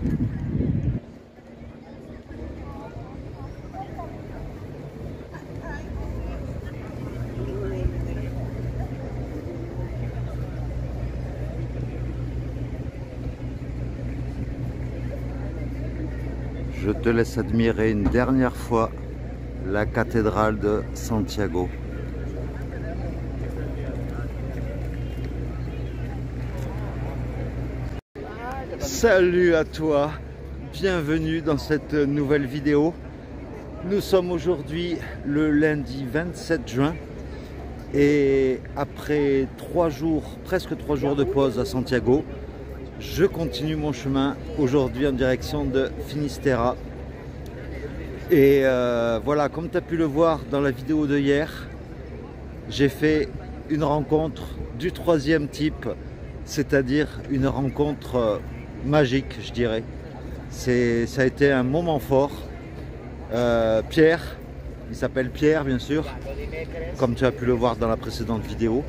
Je te laisse admirer une dernière fois la cathédrale de Santiago. Salut à toi, bienvenue dans cette nouvelle vidéo. Nous sommes aujourd'hui le lundi 27 juin et après 3 jours, presque 3 jours de pause à Santiago, je continue mon chemin aujourd'hui en direction de Finisterra. Et voilà, comme tu as pu le voir dans la vidéo de hier, j'ai fait une rencontre du 3e type, c'est-à-dire une rencontre magique, je dirais. Ça a été un moment fort. Pierre, il s'appelle Pierre bien sûr, comme tu as pu le voir dans la précédente vidéo.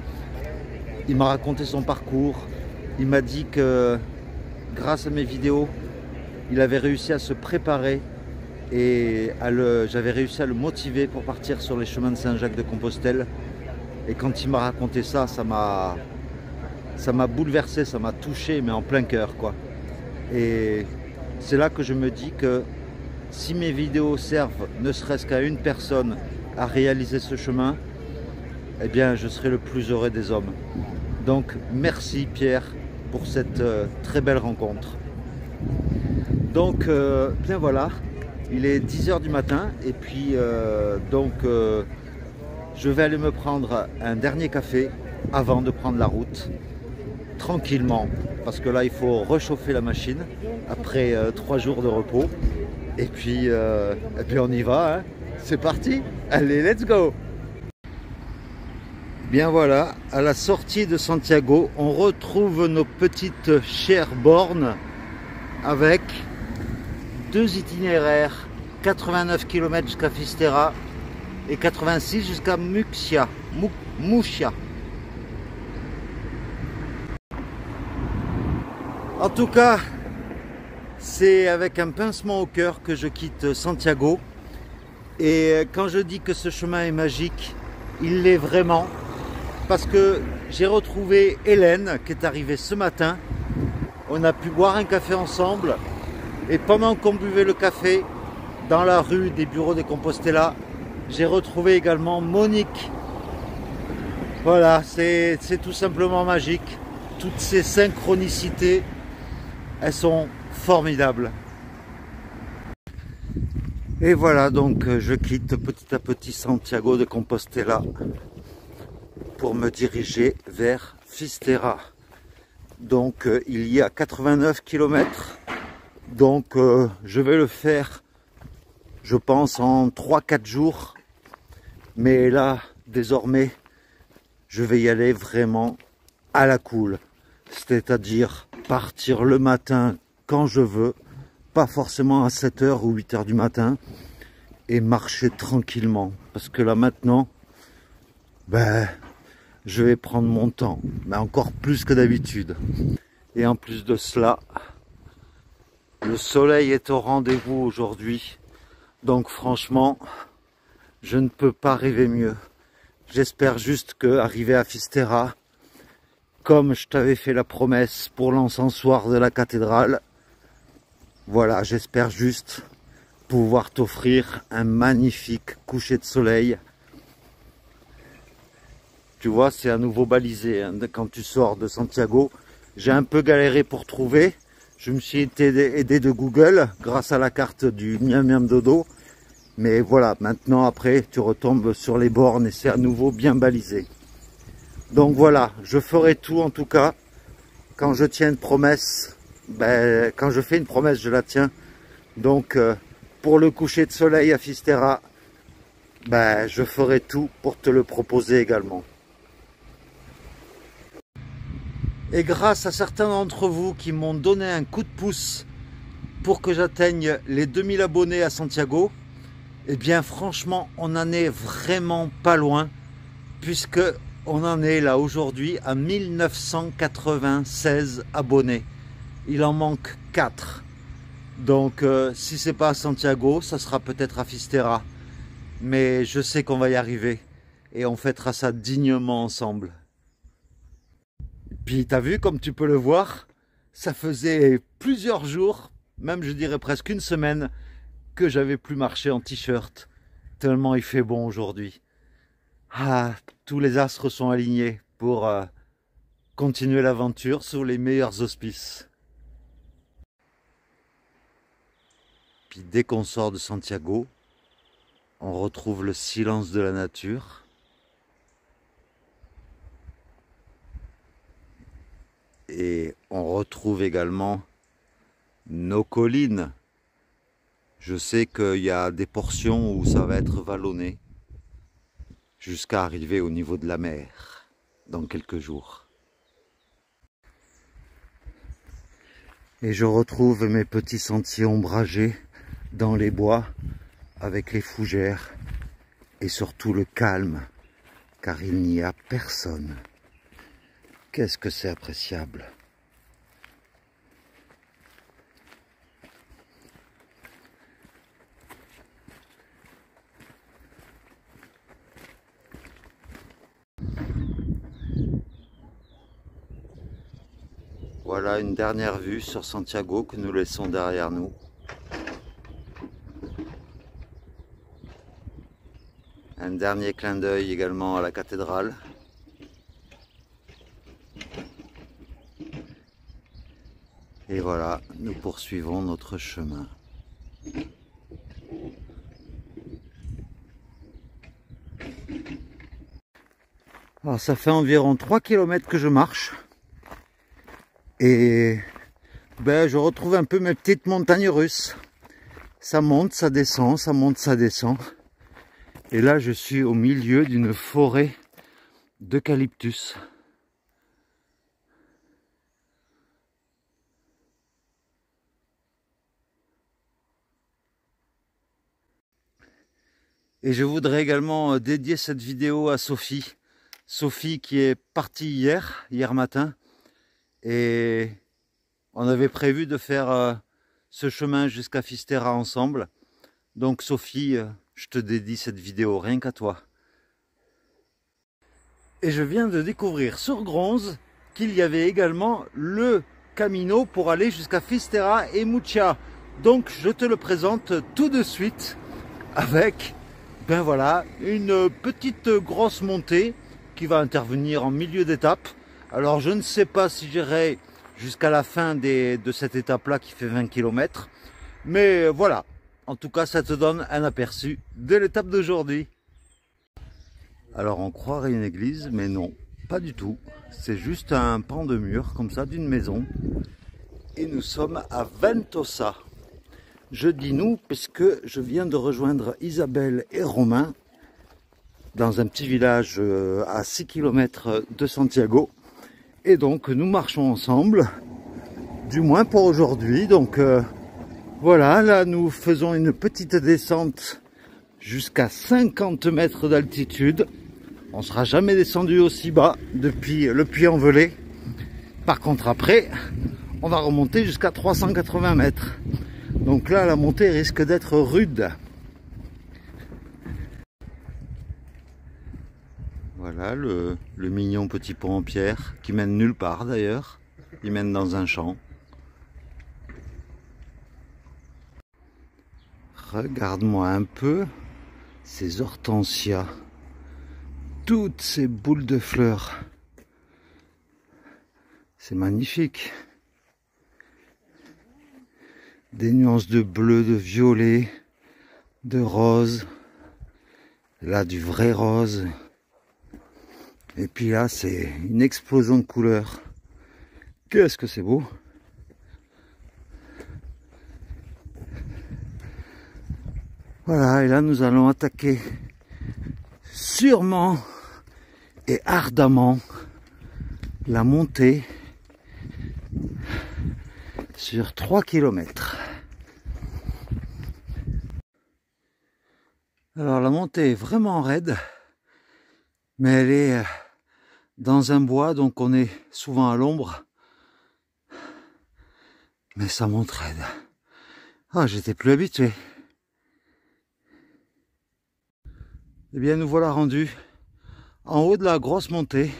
Il m'a raconté son parcours. Il m'a dit que grâce à mes vidéos, il avait réussi à se préparer et j'avais réussi à le motiver pour partir sur les chemins de Saint-Jacques-de-Compostelle. Et quand il m'a raconté ça, ça m'a bouleversé, ça m'a touché, mais en plein cœur, quoi. Et c'est là que je me dis que si mes vidéos servent ne serait-ce qu'à une personne à réaliser ce chemin, eh bien je serai le plus heureux des hommes. Donc merci Pierre pour cette très belle rencontre. Donc bien voilà, il est 10 h du matin et puis je vais aller me prendre un dernier café avant de prendre la route, tranquillement, parce que là il faut réchauffer la machine après 3 jours de repos. Et puis on y va, hein. C'est parti, allez, let's go! Bien voilà, à la sortie de Santiago, on retrouve nos petites chères bornes avec 2 itinéraires, 89 km jusqu'à Fisterra et 86 jusqu'à Murcia. En tout cas, c'est avec un pincement au cœur que je quitte Santiago. Et quand je dis que ce chemin est magique, il l'est vraiment. Parce que j'ai retrouvé Hélène qui est arrivée ce matin. On a pu boire un café ensemble. Et pendant qu'on buvait le café, dans la rue des bureaux de Compostela, j'ai retrouvé également Monique. Voilà, c'est tout simplement magique. Toutes ces synchronicités, elles sont formidables. Et voilà, donc je quitte petit à petit Santiago de Compostela pour me diriger vers Fisterra. Donc il y a 89 km. Donc je vais le faire, je pense, en 3-4 jours. Mais là, désormais, je vais y aller vraiment à la cool. C'est-à-dire partir le matin quand je veux, pas forcément à 7 h ou 8 h du matin, et marcher tranquillement. Parce que là maintenant, je vais prendre mon temps, mais encore plus que d'habitude. Et en plus de cela, le soleil est au rendez-vous aujourd'hui. Donc franchement, je ne peux pas rêver mieux. J'espère juste que, arrivé à Fisterra, comme je t'avais fait la promesse pour l'encensoir de la cathédrale, voilà, j'espère juste pouvoir t'offrir un magnifique coucher de soleil. Tu vois, c'est à nouveau balisé, hein, quand tu sors de Santiago. J'ai un peu galéré pour trouver. Je me suis été aidé de Google grâce à la carte du Miam Miam Dodo. Mais voilà, maintenant après, tu retombes sur les bornes et c'est à nouveau bien balisé. Donc voilà, je ferai tout en tout cas. Quand je tiens une promesse, quand je fais une promesse, je la tiens. Donc pour le coucher de soleil à Fisterra, je ferai tout pour te le proposer également. Et grâce à certains d'entre vous qui m'ont donné un coup de pouce pour que j'atteigne les 2000 abonnés à Santiago, eh bien franchement on en est vraiment pas loin, puisque on en est là aujourd'hui à 1996 abonnés. Il en manque 4. Donc si c'est pas à Santiago, ça sera peut-être à Fistera. Mais je sais qu'on va y arriver et on fêtera ça dignement ensemble. Puis t'as vu, comme tu peux le voir, ça faisait plusieurs jours, même je dirais presque une semaine, que j'avais plus marché en t-shirt, tellement il fait bon aujourd'hui. Ah, tous les astres sont alignés pour continuer l'aventure sous les meilleurs auspices. Puis dès qu'on sort de Santiago, on retrouve le silence de la nature. Et on retrouve également nos collines. Je sais qu'il y a des portions où ça va être vallonné jusqu'à arriver au niveau de la mer dans quelques jours. Et je retrouve mes petits sentiers ombragés dans les bois avec les fougères et surtout le calme car il n'y a personne. Qu'est-ce que c'est appréciable! Voilà une dernière vue sur Santiago que nous laissons derrière nous. Un dernier clin d'œil également à la cathédrale. Et voilà, nous poursuivons notre chemin. Alors ça fait environ 3 km que je marche. Et ben, je retrouve un peu mes petites montagnes russes. Ça monte, ça descend, ça monte, ça descend. Et là, je suis au milieu d'une forêt d'eucalyptus. Et je voudrais également dédier cette vidéo à Sophie. Sophie qui est partie hier matin. Et on avait prévu de faire ce chemin jusqu'à Fistera ensemble. Donc Sophie, je te dédie cette vidéo rien qu'à toi. Et je viens de découvrir sur Gronze qu'il y avait également le Camino pour aller jusqu'à Fistera et Murcia. Donc je te le présente tout de suite avec, ben voilà, une petite grosse montée qui va intervenir en milieu d'étape. Alors je ne sais pas si j'irai jusqu'à la fin de cette étape-là qui fait 20 km. Mais voilà, en tout cas ça te donne un aperçu de l'étape d'aujourd'hui. Alors on croirait une église, mais non, pas du tout. C'est juste un pan de mur comme ça d'une maison. Et nous sommes à Ventosa. Je dis nous puisque je viens de rejoindre Isabelle et Romain dans un petit village à 6 km de Santiago. Et donc nous marchons ensemble, du moins pour aujourd'hui. Donc voilà, là nous faisons une petite descente jusqu'à 50 mètres d'altitude. On ne sera jamais descendu aussi bas depuis le Puy-en-Velay. Par contre après, on va remonter jusqu'à 380 mètres. Donc là la montée risque d'être rude. Voilà le mignon petit pont en pierre qui mène nulle part d'ailleurs. Il mène dans un champ. Regarde-moi un peu ces hortensias. Toutes ces boules de fleurs. C'est magnifique. Des nuances de bleu, de violet, de rose. Là du vrai rose. Et puis là, c'est une explosion de couleurs. Qu'est-ce que c'est beau! Voilà, et là, nous allons attaquer sûrement et ardemment la montée sur 3 km. Alors, la montée est vraiment raide, mais elle est dans un bois, donc on est souvent à l'ombre. Mais ça monte raide. Ah, j'étais plus habitué. Eh bien, nous voilà rendus en haut de la grosse montée.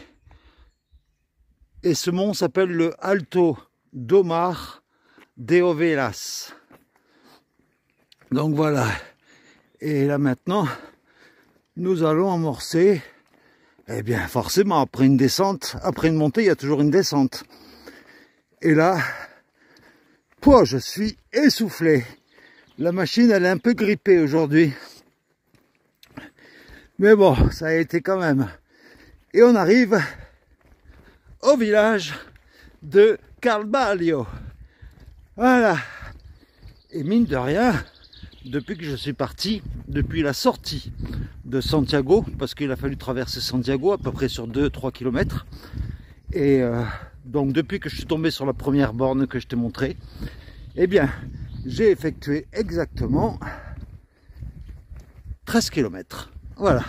Et ce mont s'appelle le Alto do Mar de Ovelhas. Donc voilà. Et là maintenant, nous allons amorcer. Eh bien, forcément, après une descente, après une montée, il y a toujours une descente. Et là, je suis essoufflé. La machine, elle est un peu grippée aujourd'hui. Mais bon, ça a été quand même. Et on arrive au village de Carvalho. Voilà. Et mine de rien, depuis que je suis parti, depuis la sortie de Santiago, parce qu'il a fallu traverser Santiago à peu près sur 2-3 km. Et donc depuis que je suis tombé sur la première borne que je t'ai montré, eh bien, j'ai effectué exactement 13 km. Voilà.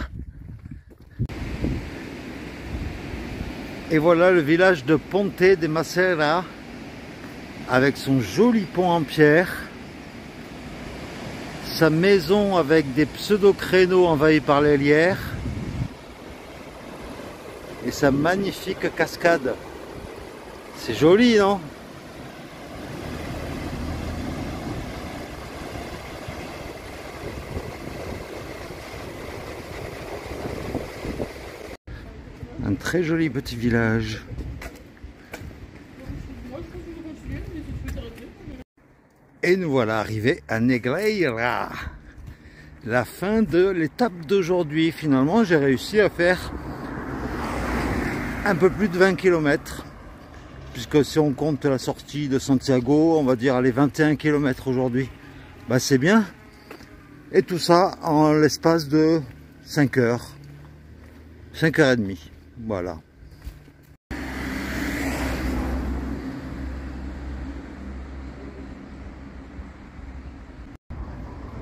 Et voilà le village de Ponte de Macera, avec son joli pont en pierre, sa maison avec des pseudo-créneaux envahis par les lierres, et sa magnifique cascade. C'est joli, non? Un très joli petit village. Et nous voilà arrivés à Negreira. La fin de l'étape d'aujourd'hui. Finalement, j'ai réussi à faire un peu plus de 20 km. Puisque si on compte la sortie de Santiago, on va dire les 21 km aujourd'hui. Bah, c'est bien. Et tout ça en l'espace de 5 heures. 5h30. Voilà.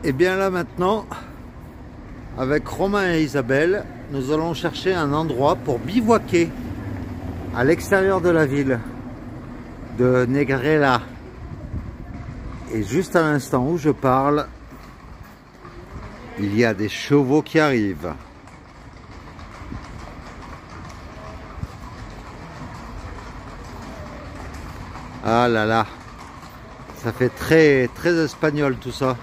Et bien là maintenant, avec Romain et Isabelle, nous allons chercher un endroit pour bivouaquer à l'extérieur de la ville de Negreira. Et juste à l'instant où je parle, il y a des chevaux qui arrivent. Ah là là, ça fait très espagnol tout ça.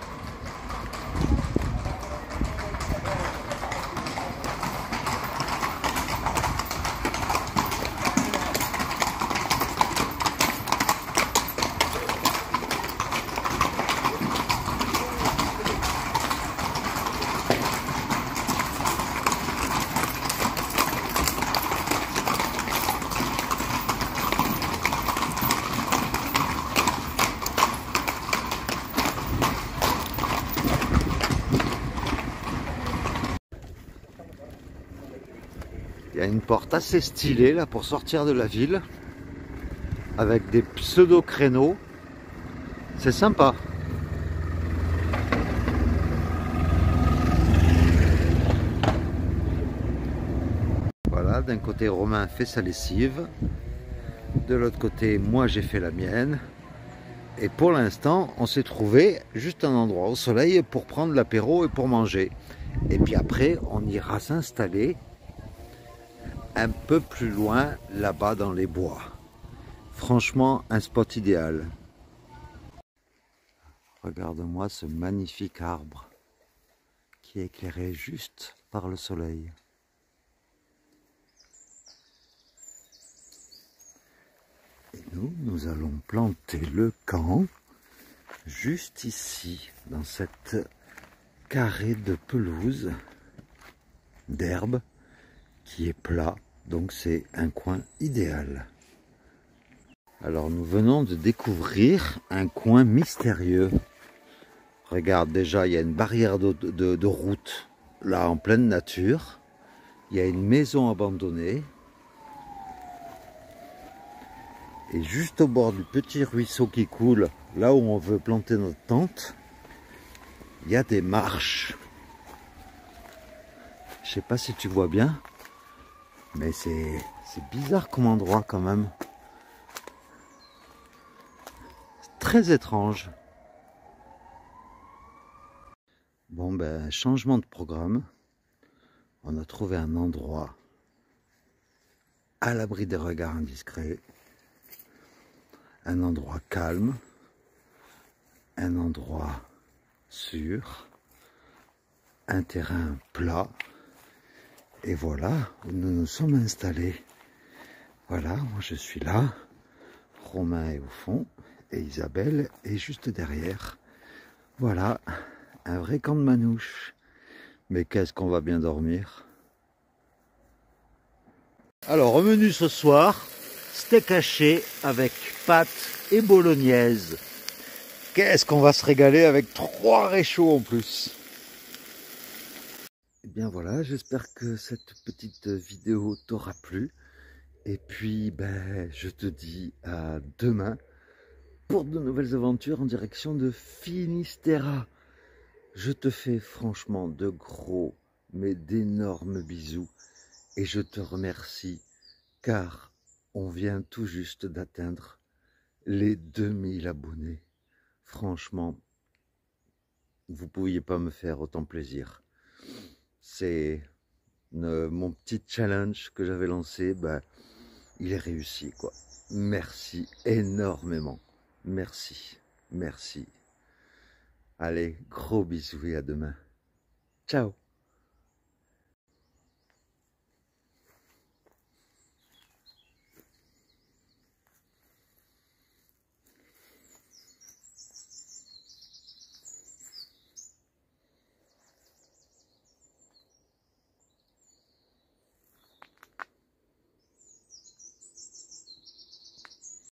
Il y a une porte assez stylée là pour sortir de la ville, avec des pseudo créneaux. C'est sympa. Voilà, d'un côté Romain fait sa lessive, de l'autre côté moi j'ai fait la mienne. Et pour l'instant on s'est trouvé juste un endroit au soleil pour prendre l'apéro et pour manger. Et puis après on ira s'installer un peu plus loin là-bas dans les bois. Franchement, un spot idéal. Regarde-moi ce magnifique arbre qui est éclairé juste par le soleil. Et nous allons planter le camp juste ici, dans cette carré de pelouse, d'herbe, qui est plat. Donc c'est un coin idéal. Alors nous venons de découvrir un coin mystérieux. Regarde, déjà il y a une barrière de route là en pleine nature. Il y a une maison abandonnée. Et juste au bord du petit ruisseau qui coule, là où on veut planter notre tente, il y a des marches. Je sais pas si tu vois bien. Mais c'est bizarre comme endroit quand même. C'est très étrange. Bon ben, changement de programme. On a trouvé un endroit à l'abri des regards indiscrets. Un endroit calme. Un endroit sûr. Un terrain plat. Et voilà où nous nous sommes installés. Voilà, moi je suis là. Romain est au fond. Et Isabelle est juste derrière. Voilà, un vrai camp de manouches. Mais qu'est-ce qu'on va bien dormir. Alors, au menu ce soir, steak haché avec pâtes et bolognaise. Qu'est-ce qu'on va se régaler avec 3 réchauds en plus. Et bien voilà, j'espère que cette petite vidéo t'aura plu. Et puis, ben, je te dis à demain pour de nouvelles aventures en direction de Finistère. Je te fais franchement de gros, mais d'énormes bisous. Et je te remercie car on vient tout juste d'atteindre les 2000 abonnés. Franchement, vous ne pouviez pas me faire autant plaisir. C'est mon petit challenge que j'avais lancé, ben, il est réussi, quoi. Merci énormément. Merci, merci. Allez, gros bisous et à demain. Ciao.